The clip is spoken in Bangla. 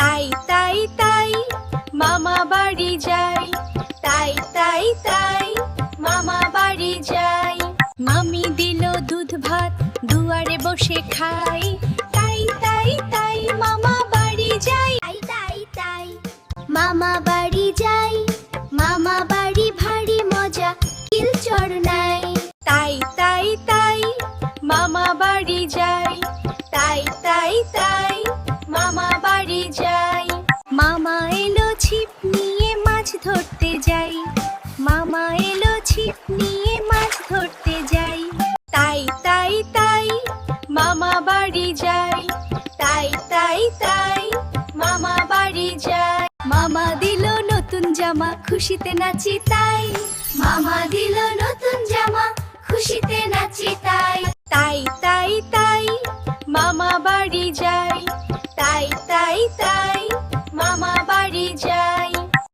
তাই তাই তাই মামা বাড়ি যাই, তাই তাই তাই মামা বাড়ি যাই। মামি দিল দুধ ভাত, দুয়ারে বসে খাই, তাই তাই তাই মামা বাড়ি যাই, তাই তাই তাই মামা বাড়ি যাই। মামা বাড়ি ভারী মজা, কিলচর নাই, তাই তাই তাই মামা বাড়ি যাই, তাই তাই তাই মামা বাড়ি যাই। মামা এলো ছিপ নিয়ে মাছ ধরতে যাই, মামা এলো ছিপ নিয়ে মাছ ধরতে যাই, তাই তাই তাই মামা বাড়ি যাই, তাই তাই তাই মামা বাড়ি যাই। মামা দিল নতুন জামা, খুশিতে নাচি তাই, মামা দিল নতুন জামা, খুশিতে নাচি তাই, তাই তাই তাই মামা বাড়ি যাই, তাই তাই তাই